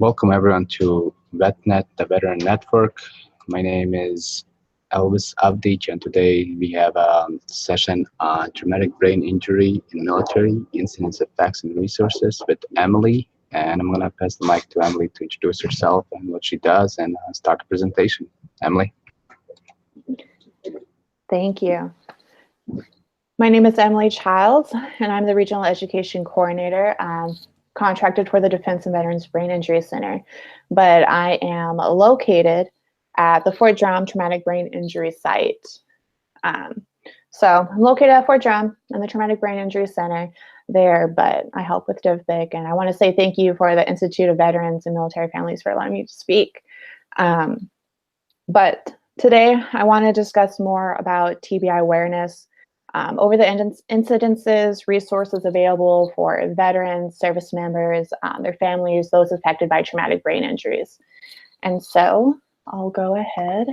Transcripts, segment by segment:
Welcome everyone to VetNet, the Veteran Network. My name is Elvis Avdic, and today we have a session on traumatic brain injury in military, incidence of facts and resources with Emily. And I'm going to pass the mic to Emily to introduce herself and what she does and start the presentation. Emily. Thank you. My name is Emily Childs, and I'm the Regional Education Coordinator contracted for the Defense and Veterans Brain Injury Center. But I am located at the Fort Drum Traumatic Brain Injury Site. So I'm located at Fort Drum in the Traumatic Brain Injury Center there, but I help with DVBIC, and I want to say thank you for the Institute of Veterans and Military Families for allowing me to speak. But today I want to discuss more about TBI awareness, over the incidences, resources available for veterans, service members, their families, those affected by traumatic brain injuries. And so I'll go ahead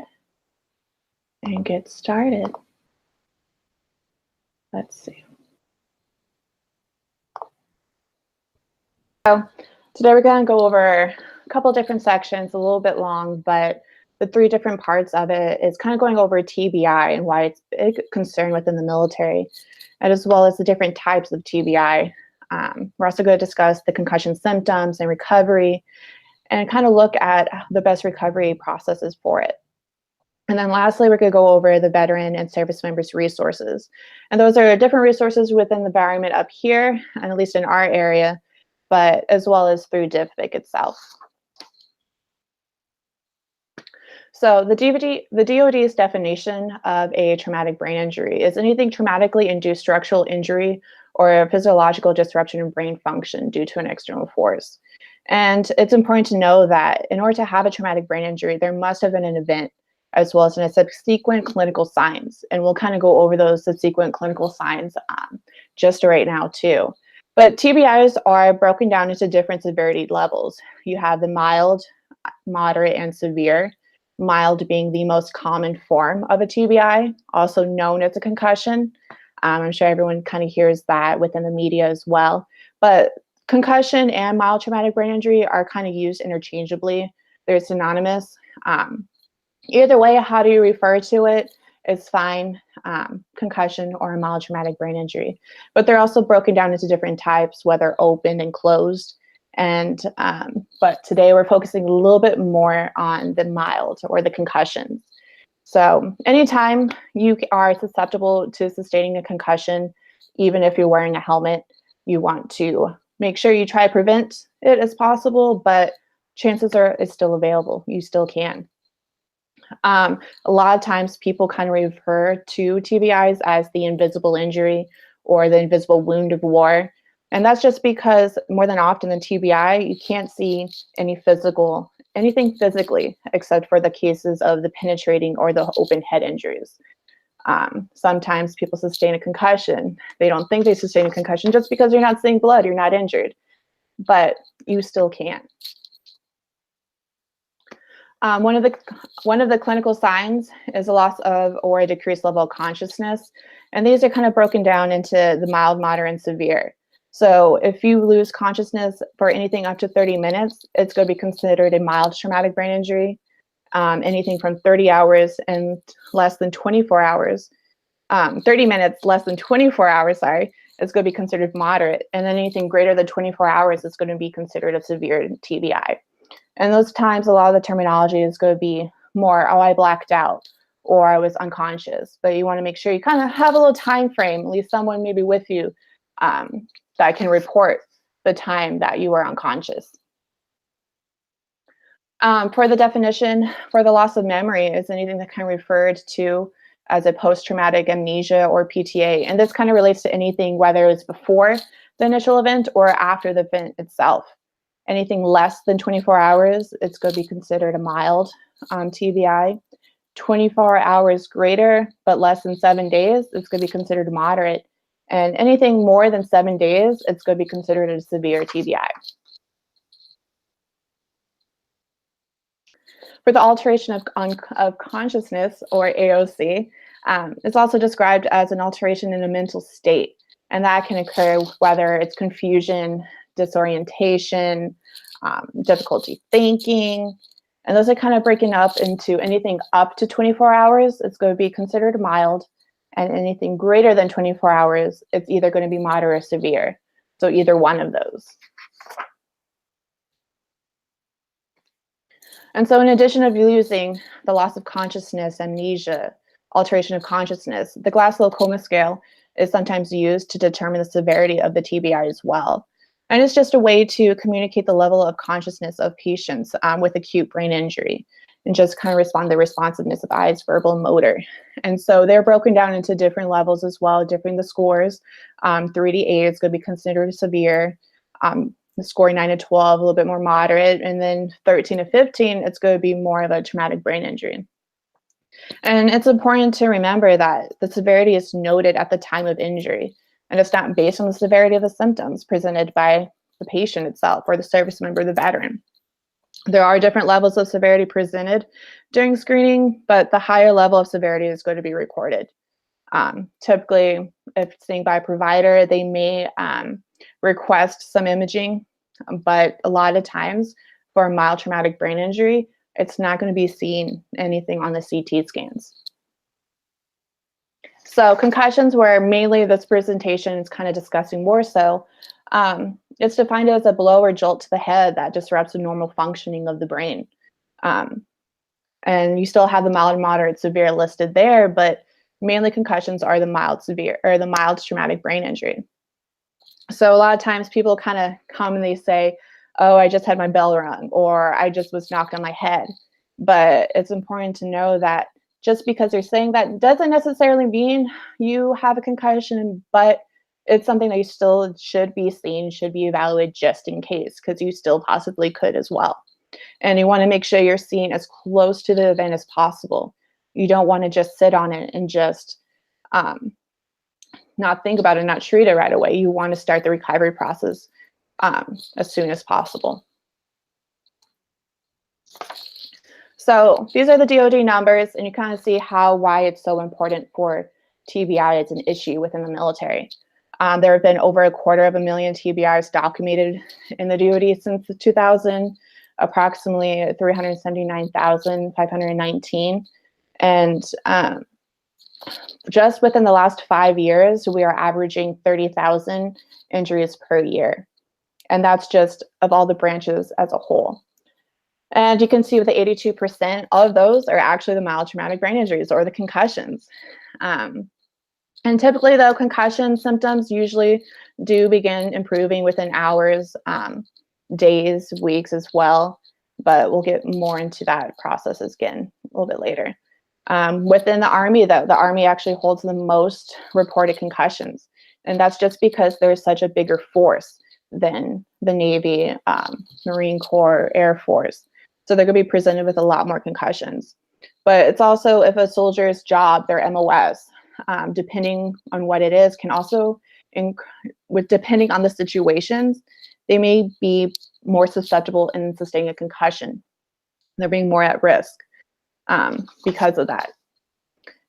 and get started. Let's see. So today we're going to go over a couple different sections, a little bit long, but the three different parts of it is kind of going over TBI and why it's a big concern within the military, and as well as the different types of TBI. We're also going to discuss the concussion symptoms and recovery, and kind of look at the best recovery processes for it. And then lastly, we're going to go over the veteran and service members resources. And those are different resources within the environment up here, and at least in our area, but as well as through DVBIC itself. So the DoD's definition of a traumatic brain injury is anything traumatically induced structural injury or a physiological disruption in brain function due to an external force. And it's important to know that in order to have a traumatic brain injury, there must have been an event as well as a subsequent clinical signs. And we'll kind of go over those subsequent clinical signs just right now too. But TBIs are broken down into different severity levels. You have the mild, moderate, and severe. Mild being the most common form of a TBI, also known as a concussion. I'm sure everyone kind of hears that within the media as well. But concussion and mild traumatic brain injury are kind of used interchangeably. They're synonymous. Either way, how do you refer to it is fine, concussion or a mild traumatic brain injury. But they're also broken down into different types, whether open and closed. And but today we're focusing a little bit more on the mild or the concussions. So anytime you are susceptible to sustaining a concussion, even if you're wearing a helmet, you want to make sure you try to prevent it as possible, but chances are it's still available. You still can. A lot of times people kind of refer to TBIs as the invisible injury or the invisible wound of war. And that's just because more than often than TBI, you can't see anything physically, except for the cases of the penetrating or the open head injuries. Sometimes people sustain a concussion. They don't think they sustain a concussion just because you're not seeing blood, you're not injured, but you still can. One of the clinical signs is a loss of or a decreased level of consciousness. And these are kind of broken down into the mild, moderate, and severe. So if you lose consciousness for anything up to 30 minutes, it's going to be considered a mild traumatic brain injury. Anything from 30 hours and less than 24 hours, 30 minutes less than 24 hours, it's going to be considered moderate. And then anything greater than 24 hours is going to be considered a severe TBI. And those times, a lot of the terminology is going to be more, oh, I blacked out, or I was unconscious. But you want to make sure you kind of have a little time frame, at least someone maybe with you, that can report the time that you were unconscious. For the definition, for the loss of memory is anything that can be referred to as a post-traumatic amnesia or PTA. And this kind of relates to anything, whether it's before the initial event or after the event itself. Anything less than 24 hours, it's going to be considered a mild TBI. 24 hours greater, but less than 7 days, it's going to be considered moderate. And anything more than 7 days, it's going to be considered a severe TBI. For the alteration of consciousness, or AOC, it's also described as an alteration in a mental state. And that can occur whether it's confusion, disorientation, difficulty thinking, and those are kind of breaking up into anything up to 24 hours, it's going to be considered mild, and anything greater than 24 hours, it's either going to be moderate or severe. So either one of those. And so in addition of losing the loss of consciousness, amnesia, alteration of consciousness, the Glasgow Coma Scale is sometimes used to determine the severity of the TBI as well. And it's just a way to communicate the level of consciousness of patients with acute brain injury, and just kind of respond to the responsiveness of eyes, verbal, and motor. And so they're broken down into different levels as well, different the scores. 3 to 8 is going to be considered severe. The score 9 to 12, a little bit more moderate. And then 13 to 15, it's going to be more of a traumatic brain injury. And it's important to remember that the severity is noted at the time of injury, and it's not based on the severity of the symptoms presented by the patient itself or the service member, the veteran. There are different levels of severity presented during screening, but the higher level of severity is going to be recorded. Typically, if it's seen by a provider, they may request some imaging, but a lot of times for a mild traumatic brain injury, it's not going to be seen anything on the CT scans. So concussions, where mainly this presentation is kind of discussing more so, it's defined as a blow or jolt to the head that disrupts the normal functioning of the brain. And you still have the mild, moderate, severe listed there, but mainly concussions are the mild, severe, or the mild traumatic brain injury. So a lot of times people kind of commonly say, oh, I just had my bell rung, or I just was knocked on my head. But it's important to know that just because you're saying that doesn't necessarily mean you have a concussion, but it's something that you still should be seen, should be evaluated just in case, because you still possibly could as well. And you want to make sure you're seen as close to the event as possible. You don't want to just sit on it and just not think about it, not treat it right away. You want to start the recovery process as soon as possible. So these are the DoD numbers, and you kind of see why it's so important for TBI as an issue within the military. There have been over 250,000 TBIs documented in the DoD since 2000, approximately 379,519. And just within the last 5 years, we are averaging 30,000 injuries per year. And that's just of all the branches as a whole. And you can see with the 82% of those are actually the mild traumatic brain injuries or the concussions. And typically, though, concussion symptoms usually do begin improving within hours, days, weeks as well. But we'll get more into that process again a little bit later. Within the Army, though, the Army actually holds the most reported concussions. And that's just because there's such a bigger force than the Navy, Marine Corps, Air Force. So they're going to be presented with a lot more concussions. But it's also if a soldier's job, their MOS, depending on what it is, can also, depending on the situations, they may be more susceptible in sustaining a concussion. They're being more at risk because of that.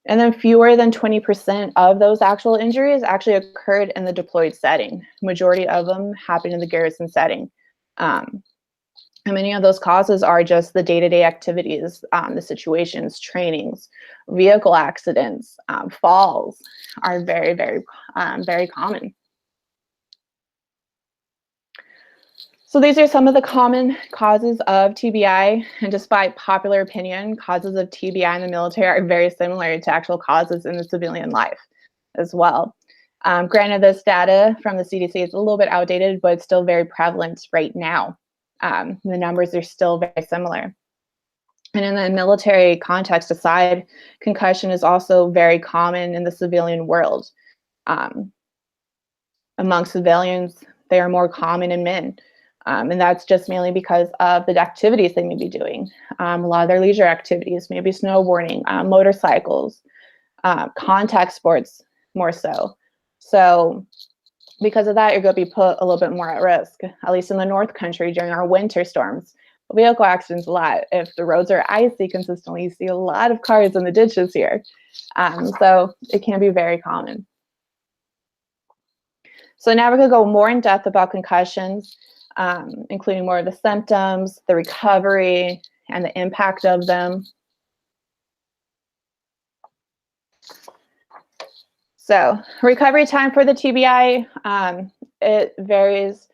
And then fewer than 20% of those actual injuries actually occurred in the deployed setting. Majority of them happened in the garrison setting. And many of those causes are just the day-to-day activities, the situations, trainings, vehicle accidents, falls are very, very, very common. So these are some of the common causes of TBI, and despite popular opinion, causes of TBI in the military are very similar to actual causes in the civilian life as well. Granted, this data from the CDC is a little bit outdated, but it's still very prevalent right now. The numbers are still very similar. And in the military context aside, concussion is also very common in the civilian world. Among civilians, they are more common in men. And that's just mainly because of the activities they may be doing. A lot of their leisure activities, maybe snowboarding, motorcycles, contact sports more so. So because of that, you're going to be put a little bit more at risk, at least in the North Country during our winter storms. Vehicle accidents a lot. If the roads are icy consistently, you see a lot of cars in the ditches here. So it can be very common. So now we're going to go more in depth about concussions. including more of the symptoms, the recovery, and the impact of them. So recovery time for the TBI, it varies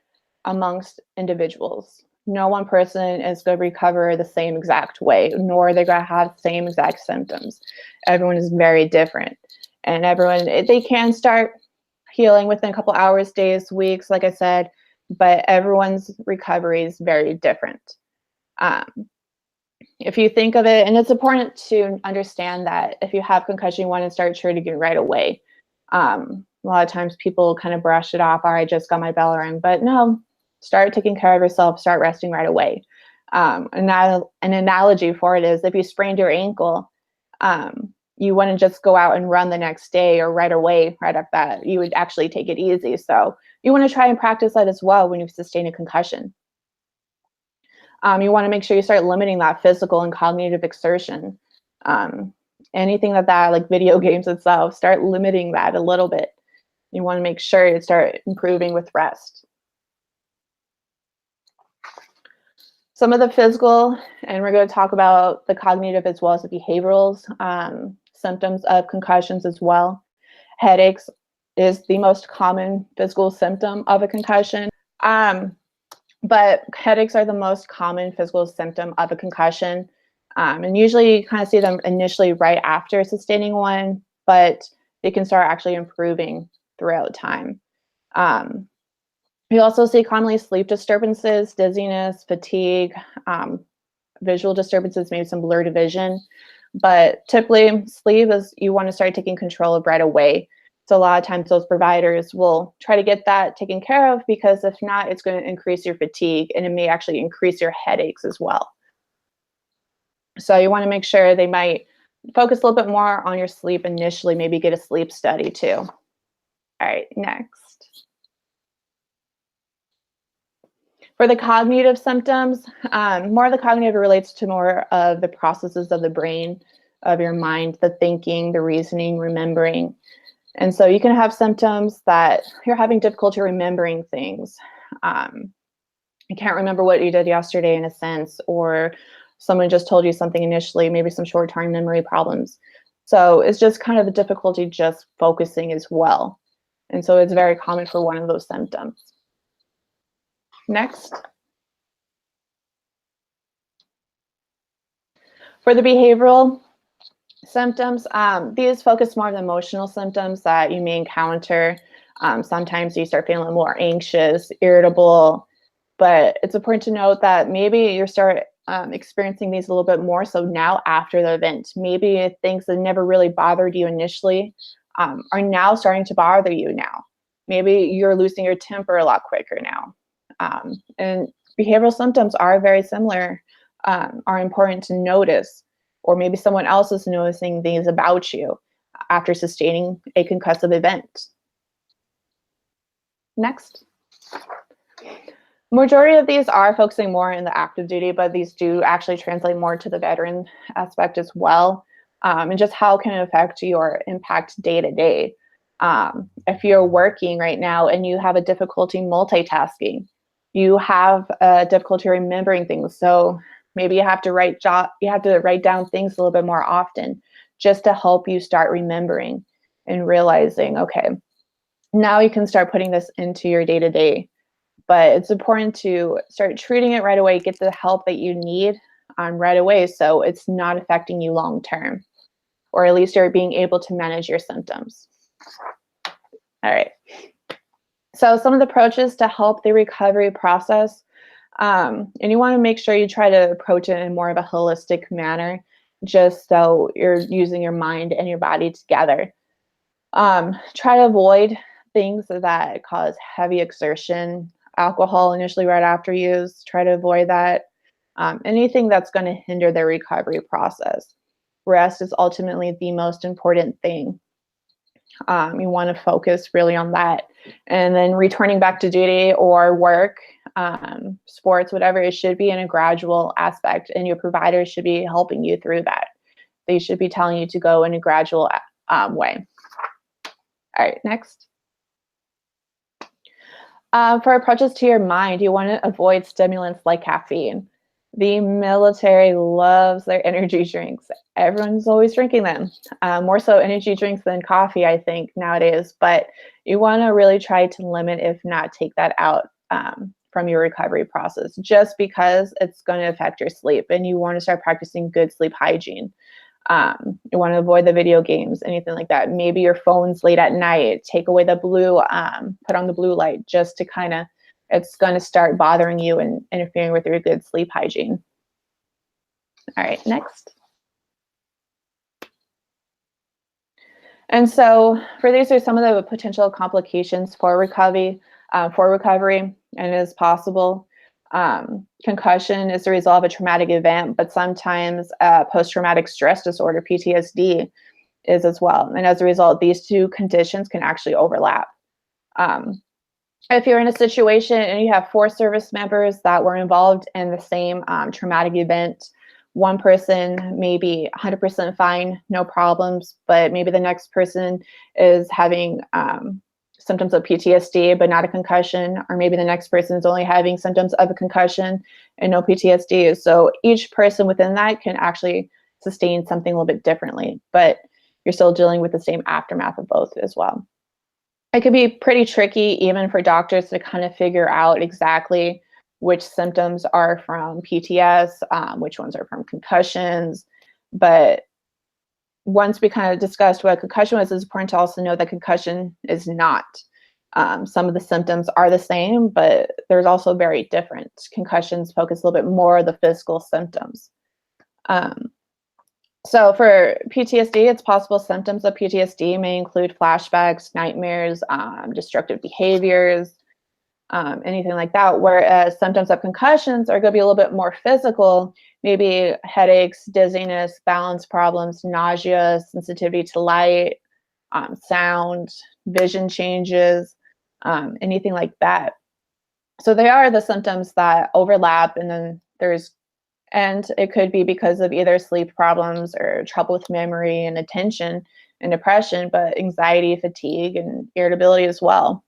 amongst individuals. No one person is going to recover the same exact way, nor they're going to have the same exact symptoms. Everyone is very different. And everyone, they can start healing within a couple hours, days, weeks, like I said, but everyone's recovery is very different. If you think of it, and it's important to understand that if you have concussion, you want to start treating it right away. A lot of times people kind of brush it off, or I just got my bell rung, but no, start taking care of yourself, start resting right away. An analogy for it is if you sprained your ankle, you wouldn't just go out and run the next day or right away, right after that. You would actually take it easy. So you want to try and practice that as well when you sustain a concussion. You want to make sure you start limiting that physical and cognitive exertion. Anything that like video games itself, start limiting that a little bit. You want to make sure you start improving with rest. Some of the physical, and we're going to talk about the cognitive as well as the behavioral symptoms of concussions as well. Headaches is the most common physical symptom of a concussion. But headaches are the most common physical symptom of a concussion. And usually you kind of see them initially right after sustaining one, but they can start actually improving throughout time. You also see commonly sleep disturbances, dizziness, fatigue, visual disturbances, maybe some blurred vision. But typically sleep is you want to start taking control of right away. So a lot of times those providers will try to get that taken care of, because if not, it's going to increase your fatigue and it may actually increase your headaches as well. So you want to make sure they might focus a little bit more on your sleep initially, maybe get a sleep study too. All right, next. For the cognitive symptoms, more of the cognitive relates to more of the processes of the brain, of your mind, the thinking, the reasoning, remembering. And so you can have symptoms that you're having difficulty remembering things. You can't remember what you did yesterday in a sense, or someone just told you something initially, maybe some short-term memory problems. So it's just kind of a difficulty just focusing as well. And so it's very common for one of those symptoms. Next. For the behavioral symptoms, these focus more on the emotional symptoms that you may encounter. Sometimes you start feeling more anxious, irritable, but it's important to note that maybe you start experiencing these a little bit more so now after the event. Maybe things that never really bothered you initially are now starting to bother you now. Maybe you're losing your temper a lot quicker now. And behavioral symptoms are very similar, are important to notice, or maybe someone else is noticing things about you after sustaining a concussive event. Next. Majority of these are focusing more in the active duty, but these do actually translate more to the veteran aspect as well, and just how can it affect your impact day to day. If you're working right now and you have a difficulty multitasking, you have a difficulty remembering things. So maybe you have to write down things a little bit more often, just to help you start remembering and realizing, okay, now you can start putting this into your day to day. But it's important to start treating it right away, get the help that you need right away, so it's not affecting you long term, or at least you're being able to manage your symptoms. All right. So some of the approaches to help the recovery process, and you want to make sure you try to approach it in more of a holistic manner, just so you're using your mind and your body together. Try to avoid things that cause heavy exertion. Alcohol initially right after use, try to avoid that. Anything that's going to hinder the recovery process. Rest is ultimately the most important thing. You want to focus really on that. And then returning back to duty or work, sports, whatever, it should be in a gradual aspect, and your providers should be helping you through that. They should be telling you to go in a gradual way. All right, next. For approaches to your mind, you want to avoid stimulants like caffeine. The military loves their energy drinks. Everyone's always drinking them. More so energy drinks than coffee, I think, nowadays. But you want to really try to limit, if not take that out from your recovery process, just because it's going to affect your sleep. And you want to start practicing good sleep hygiene. You want to avoid the video games, anything like that. Maybe your phone's late at night. Take away the blue, put on the blue light, just to kind of, it's going to start bothering you and interfering with your good sleep hygiene. All right, next. And so for these are some of the potential complications for recovery, and it is possible. Concussion is the result of a traumatic event, but sometimes post-traumatic stress disorder, PTSD, is as well. And as a result, these two conditions can actually overlap. If you're in a situation and you have 4 service members that were involved in the same traumatic event, one person may be 100% fine, no problems, but maybe the next person is having symptoms of PTSD, but not a concussion, or maybe the next person is only having symptoms of a concussion and no PTSD. So each person within that can actually sustain something a little bit differently, but you're still dealing with the same aftermath of both as well. It can be pretty tricky even for doctors to kind of figure out exactly which symptoms are from PTS, which ones are from concussions, but once we kind of discussed what concussion was, it's important to also know that concussion is not. Some of the symptoms are the same, but there's also very different. Concussions focus a little bit more on the physical symptoms. So for PTSD, it's possible symptoms of PTSD may include flashbacks, nightmares, destructive behaviors, anything like that, whereas symptoms of concussions are going to be a little bit more physical, maybe headaches, dizziness, balance problems, nausea, sensitivity to light, sound, vision changes, anything like that. So they are the symptoms that overlap, and then it could be because of either sleep problems or trouble with memory and attention and depression, but anxiety, fatigue, and irritability as well.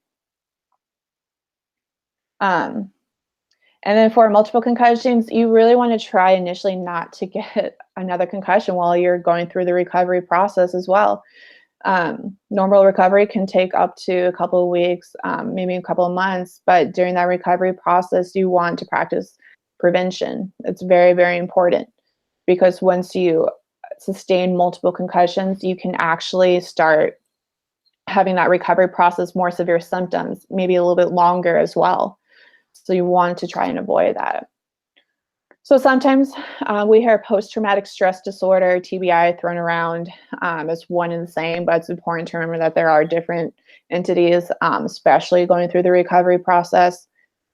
And then for multiple concussions, you really want to try initially not to get another concussion while you're going through the recovery process as well. Normal recovery can take up to a couple of weeks, maybe a couple of months, but during that recovery process, you want to practice prevention. It's very, very important, because once you sustain multiple concussions, you can actually start having that recovery process, more severe symptoms, maybe a little bit longer as well. So you want to try and avoid that. So sometimes we hear post-traumatic stress disorder, TBI, thrown around as one and the same, but it's important to remember that there are different entities, especially going through the recovery process.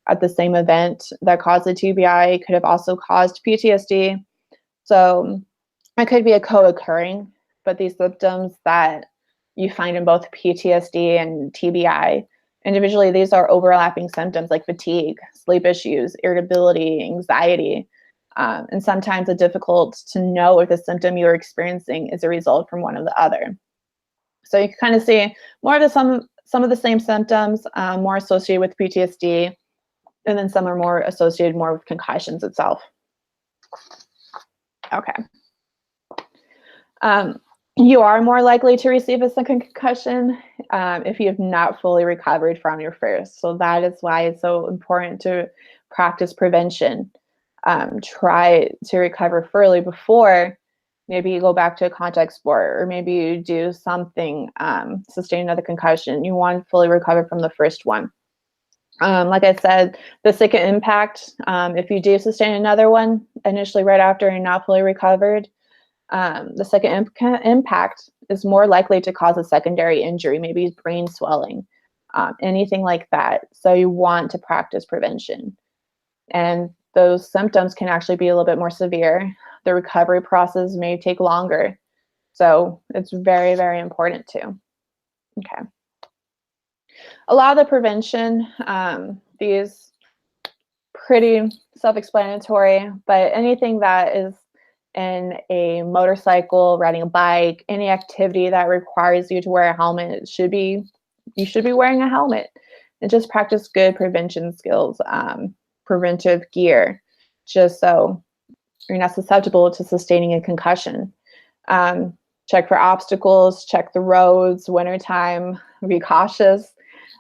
At the same event that caused the TBI could have also caused PTSD. So it could be a co-occurring, but these symptoms that you find in both PTSD and TBI, individually, these are overlapping symptoms like fatigue, sleep issues, irritability, anxiety, and sometimes it's difficult to know if the symptom you're experiencing is a result from one or the other. So you can kind of see more of some of the same symptoms, more associated with PTSD, and then some are more associated more with concussions itself. Okay. You are more likely to receive a second concussion if you have not fully recovered from your first. So that is why it's so important to practice prevention. Try to recover fully before maybe you go back to a contact sport, or maybe you do something, sustain another concussion. You want to fully recover from the first one. Like I said, the second impact, if you do sustain another one initially right after and not fully recovered, the second impact is more likely to cause a secondary injury, maybe brain swelling, anything like that. So you want to practice prevention. And those symptoms can actually be a little bit more severe. The recovery process may take longer. So it's very, very important too. Okay. A lot of the prevention, these pretty self-explanatory, but anything that is in a motorcycle, riding a bike, any activity that requires you to wear a helmet, you should be wearing a helmet. and just practice good prevention skills, preventive gear, just so you're not susceptible to sustaining a concussion. Check for obstacles, check the roads, wintertime, be cautious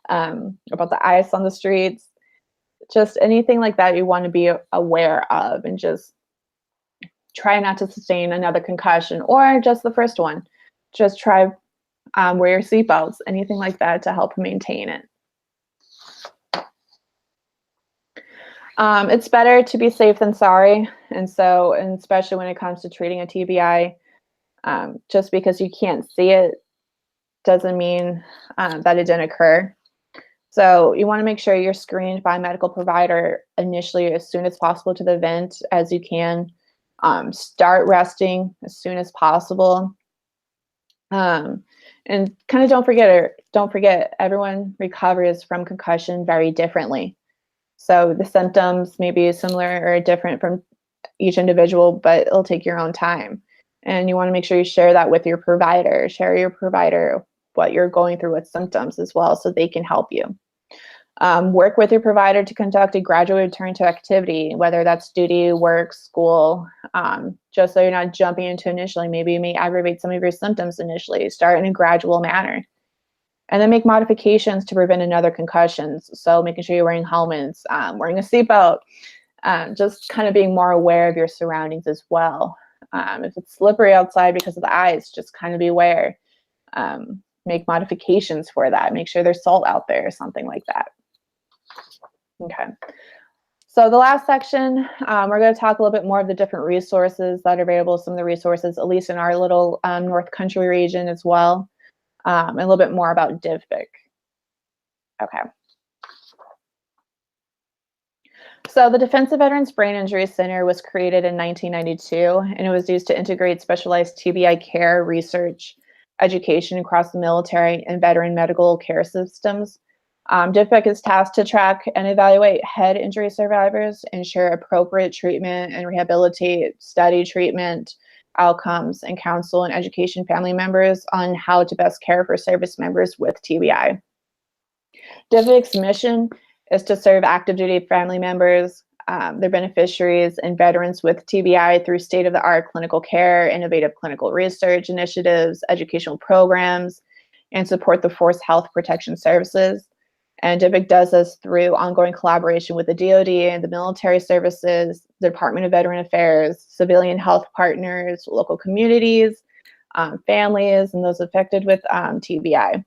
about the ice on the streets, just anything like that you want to be aware of, and just try not to sustain another concussion or just the first one. Just try wear your seatbelts, anything like that to help maintain it. It's better to be safe than sorry. And especially when it comes to treating a TBI, just because you can't see it doesn't mean that it didn't occur. So you want to make sure you're screened by a medical provider initially as soon as possible to the event as you can. Start resting as soon as possible. And kind of don't forget everyone recovers from concussion very differently. So the symptoms may be similar or different from each individual, but it'll take your own time. And you want to make sure you share that with your provider. Share your provider what you're going through with symptoms as well, so they can help you. Work with your provider to conduct a gradual return to activity, whether that's duty, work, school, just so you're not jumping into initially. Maybe you may aggravate some of your symptoms initially. Start in a gradual manner. And then make modifications to prevent another concussions. So making sure you're wearing helmets, wearing a seatbelt, just kind of being more aware of your surroundings as well. If it's slippery outside because of the ice, just kind of be aware. Make modifications for that. Make sure there's salt out there or something like that. Okay. So the last section, we're going to talk a little bit more of the different resources that are available, some of the resources, at least in our little North Country region as well. A little bit more about DVBIC. Okay. So the Defense of Veterans Brain Injury Center was created in 1992, and it was used to integrate specialized TBI care, research, education across the military and veteran medical care systems. DVBIC is tasked to track and evaluate head injury survivors, ensure appropriate treatment and rehabilitate, study treatment outcomes, and counsel and education family members on how to best care for service members with TBI. DVBIC's mission is to serve active duty family members, their beneficiaries, and veterans with TBI through state-of-the-art clinical care, innovative clinical research initiatives, educational programs, and support the force health protection services. And DVBIC does this through ongoing collaboration with the DoD and the military services, the Department of Veteran Affairs, civilian health partners, local communities, families, and those affected with TBI.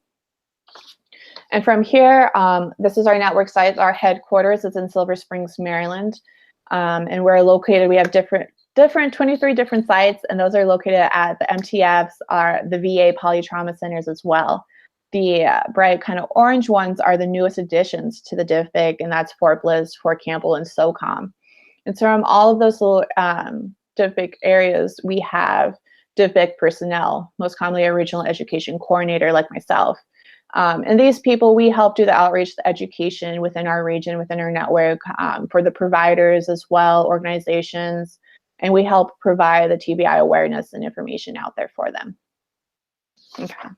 And from here, this is our network site. Our headquarters is in Silver Springs, Maryland. And we're located, we have 23 different sites, and those are located at the MTFs, the VA polytrauma centers as well. The bright kind of orange ones are the newest additions to the DVBIC, and that's Fort Bliss, Fort Campbell, and SOCOM. And so from all of those little DVBIC areas, we have DVBIC personnel, most commonly a regional education coordinator like myself. And these people, we help do the outreach, the education within our region, within our network, for the providers as well, organizations, and we help provide the TBI awareness and information out there for them. Okay.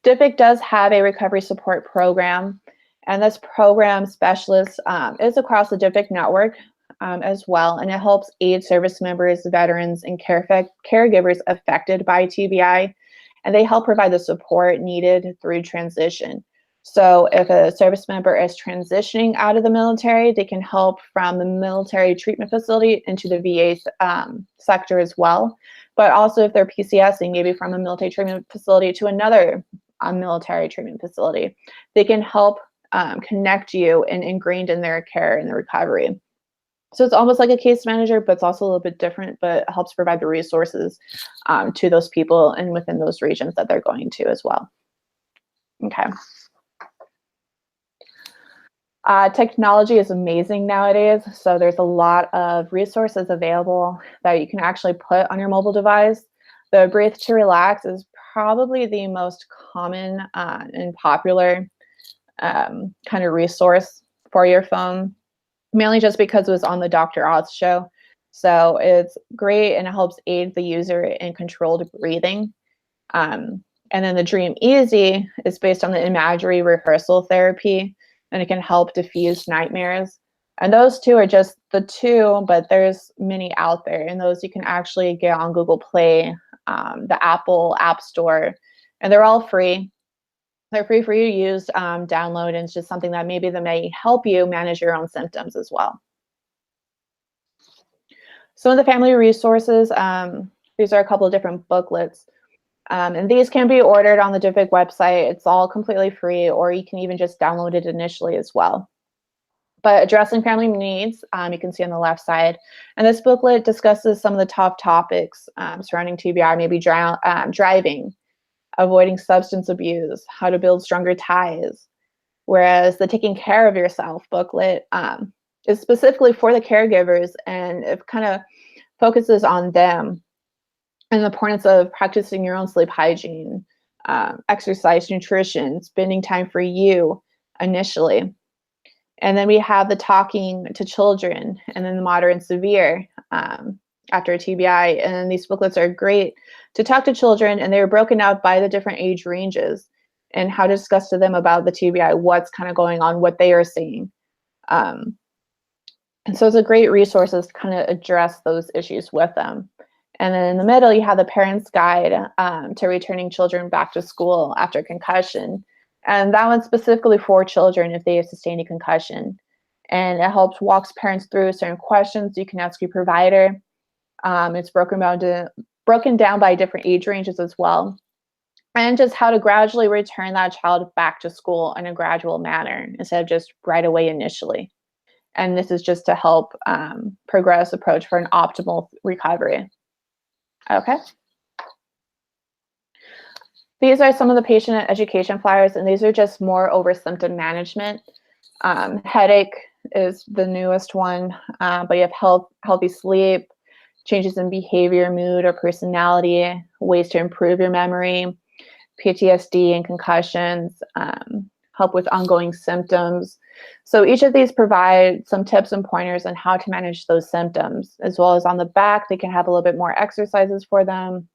DVBIC does have a recovery support program, and this program specialist is across the DVBIC network as well, and it helps aid service members, veterans, and caregivers affected by TBI, and they help provide the support needed through transition. So if a service member is transitioning out of the military, they can help from the military treatment facility into the VA sector as well. But also if they're PCSing, maybe from a military treatment facility to another military treatment facility, they can help connect you and ingrained in their care and the recovery. So it's almost like a case manager, but it's also a little bit different, but it helps provide the resources to those people and within those regions that they're going to as well. Okay. Technology is amazing nowadays. So there's a lot of resources available that you can actually put on your mobile device. The Breathe to Relax is probably the most common and popular kind of resource for your phone, mainly just because it was on the Dr. Oz show. So it's great and it helps aid the user in controlled breathing. And then the Dream Easy is based on the imagery rehearsal therapy. and it can help diffuse nightmares. And those two are just the two, but there's many out there, and those you can actually get on Google Play, the Apple App Store, and they're all free. They're free for you to use, download, and it's just something that maybe that may help you manage your own symptoms as well. Some of the family resources, these are a couple of different booklets, and these can be ordered on the DVBIC website. It's all completely free, or you can even just download it initially as well. But addressing family needs, you can see on the left side. And this booklet discusses some of the top topics surrounding TBI, maybe driving, avoiding substance abuse, how to build stronger ties. Whereas the Taking Care of Yourself booklet is specifically for the caregivers, and it kind of focuses on them and the importance of practicing your own sleep hygiene, exercise, nutrition, spending time for you initially. And then we have the Talking to Children, and then the Moderate and Severe after a TBI. And these booklets are great to talk to children, and they're broken out by the different age ranges and how to discuss to them about the TBI, what's kind of going on, what they are seeing. And so it's a great resource to kind of address those issues with them. And then in the middle, you have the Parent's Guide to Returning Children Back to School After Concussion. And that one's specifically for children if they have sustained a concussion. And it helps walks parents through certain questions you can ask your provider. It's broken down by different age ranges as well. And just how to gradually return that child back to school in a gradual manner instead of just right away initially. And this is just to help progress approach for an optimal recovery. Okay. These are some of the patient education flyers, and these are just more over symptom management. Headache is the newest one, but you have healthy sleep, changes in behavior, mood, or personality, ways to improve your memory, PTSD and concussions, help with ongoing symptoms. So each of these provide some tips and pointers on how to manage those symptoms, as well as on the back, they can have a little bit more exercises for them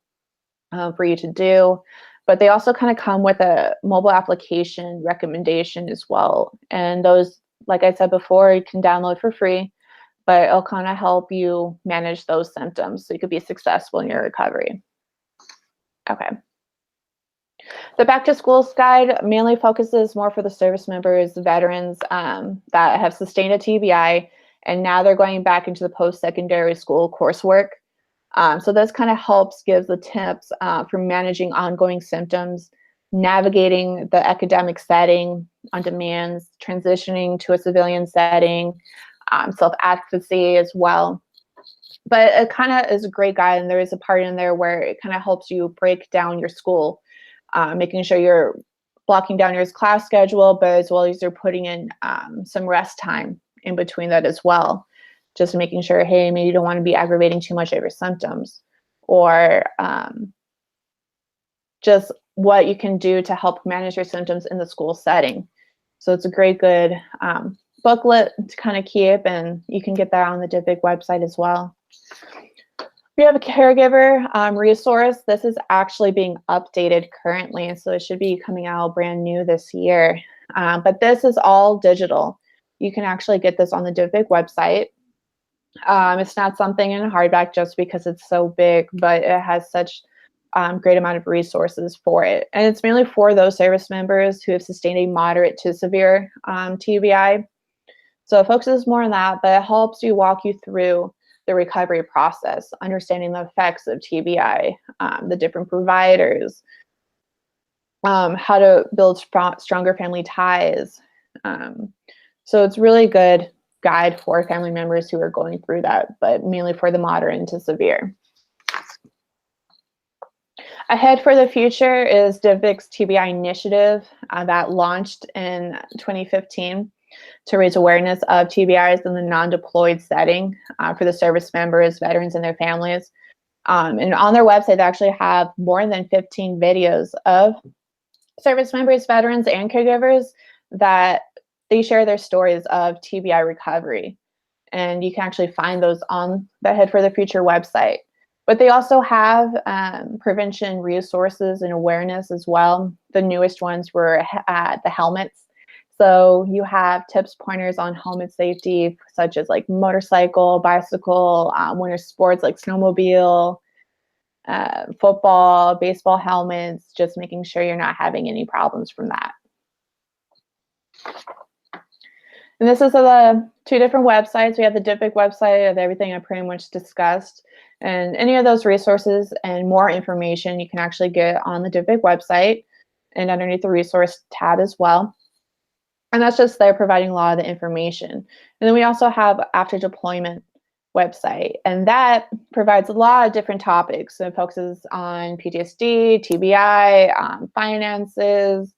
for you to do. But they also kind of come with a mobile application recommendation as well. And those, like I said before, you can download for free, but it'll kind of help you manage those symptoms so you could be successful in your recovery. Okay. The Back to Schools Guide mainly focuses more for the service members, veterans that have sustained a TBI, and now they're going back into the post-secondary school coursework. So this kind of gives the tips for managing ongoing symptoms, navigating the academic setting on demands, transitioning to a civilian setting, self-advocacy as well. But it kind of is a great guide, and there is a part in there where it kind of helps you break down your school, making sure you're blocking down your class schedule, but as well as you're putting in some rest time in between that as well. Just making sure, hey, maybe you don't want to be aggravating too much of your symptoms, or just what you can do to help manage your symptoms in the school setting. So it's a great, good booklet to kind of keep, and you can get that on the DVBIC website as well. We have a Caregiver Resource. This is actually being updated currently, so it should be coming out brand new this year. But this is all digital. You can actually get this on the DVBIC website. It's not something in hardback just because it's so big, but it has such great amount of resources for it. And it's mainly for those service members who have sustained a moderate to severe TBI. So it focuses more on that, but it helps you walk you through the recovery process, understanding the effects of TBI, the different providers, how to build stronger family ties. So it's really good guide for family members who are going through that, but mainly for the moderate to severe. Ahead for the Future is DVBIC's TBI initiative that launched in 2015 to raise awareness of TBIs in the non-deployed setting for the service members, veterans, and their families. And on their website, they actually have more than 15 videos of service members, veterans, and caregivers that they share their stories of TBI recovery. And you can actually find those on the Ahead for the Future website. But they also have prevention resources and awareness as well. The newest ones were the helmets. So you have tips, pointers on helmet safety, such as like motorcycle, bicycle, winter sports like snowmobile, football, baseball helmets, just making sure you're not having any problems from that. And this is the two different websites. We have the DVBIC website of everything I pretty much discussed. And any of those resources and more information you can actually get on the DVBIC website and underneath the resource tab as well. And that's just there providing a lot of the information. And then we also have after deployment website, and that provides a lot of different topics. So it focuses on PTSD, TBI, finances,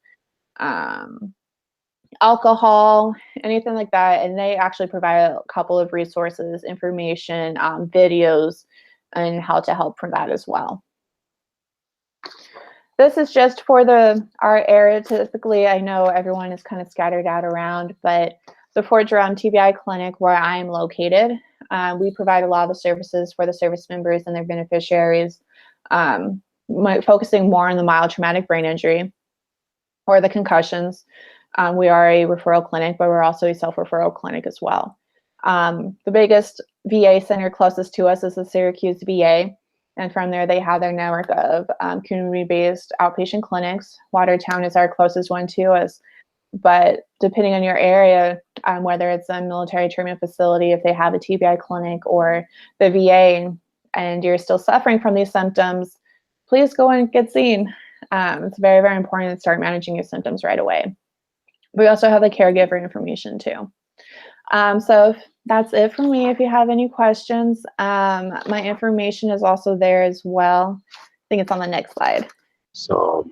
alcohol, anything like that. And they actually provide a couple of resources, information, videos, and how to help for that as well. This is just for our area. Typically, I know everyone is kind of scattered out around, but the Fort Drum TBI clinic where I am located, we provide a lot of the services for the service members and their beneficiaries, focusing more on the mild traumatic brain injury or the concussions. We are a referral clinic, but we're also a self-referral clinic as well. The biggest VA center closest to us is the Syracuse VA. And from there, they have their network of community-based outpatient clinics. Watertown is our closest one to us. But depending on your area, whether it's a military treatment facility, if they have a TBI clinic, or the VA, and you're still suffering from these symptoms, please go and get seen. It's very, very important to start managing your symptoms right away. We also have the caregiver information too. So that's it for me. If you have any questions, my information is also there as well. I think it's on the next slide. So,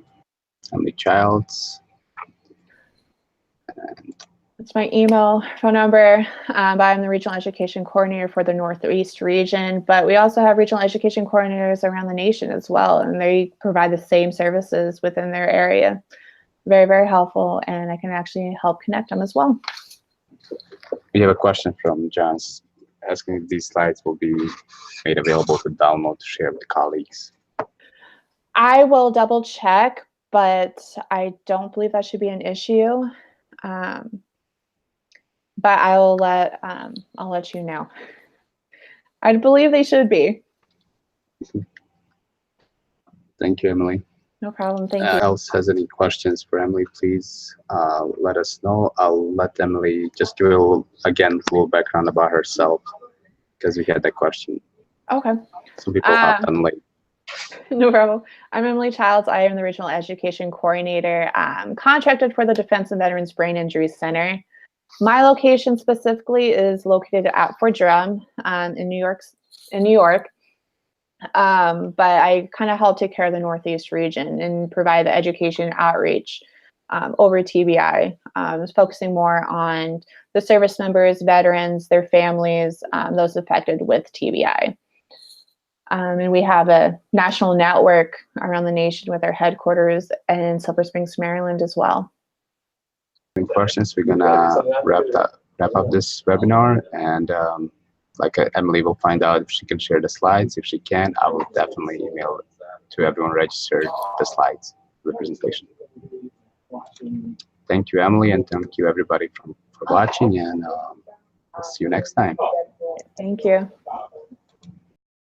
Emily Childs. It's my email, phone number, but I'm the regional education coordinator for the Northeast region, but we also have regional education coordinators around the nation as well, and they provide the same services within their area. Very, very helpful, and I can actually help connect them as well. We have a question from John asking if these slides will be made available to download to share with colleagues. I will double check, but I don't believe that should be an issue. But I'll let you know. I believe they should be. Thank you, Emily. No problem. Thank you. Else has any questions for Emily, please let us know. I'll let Emily just give a little background about herself, because we had that question. Okay. Some people hopped on late. No problem. I'm Emily Childs. I am the Regional Education Coordinator, contracted for the Defense and Veterans Brain Injury Center. My location specifically is located at Fort Drum in New York. But I kind of help take care of the Northeast region and provide the education outreach over TBI. Focusing more on the service members, veterans, their families, those affected with TBI. And we have a national network around the nation with our headquarters in Silver Springs, Maryland as well. Any questions? We're gonna wrap up this webinar, and like Emily will find out if she can share the slides. If she can, I will definitely email to everyone registered the slides for the presentation. Thank you, Emily, and thank you everybody for watching, and I'll see you next time. Thank you.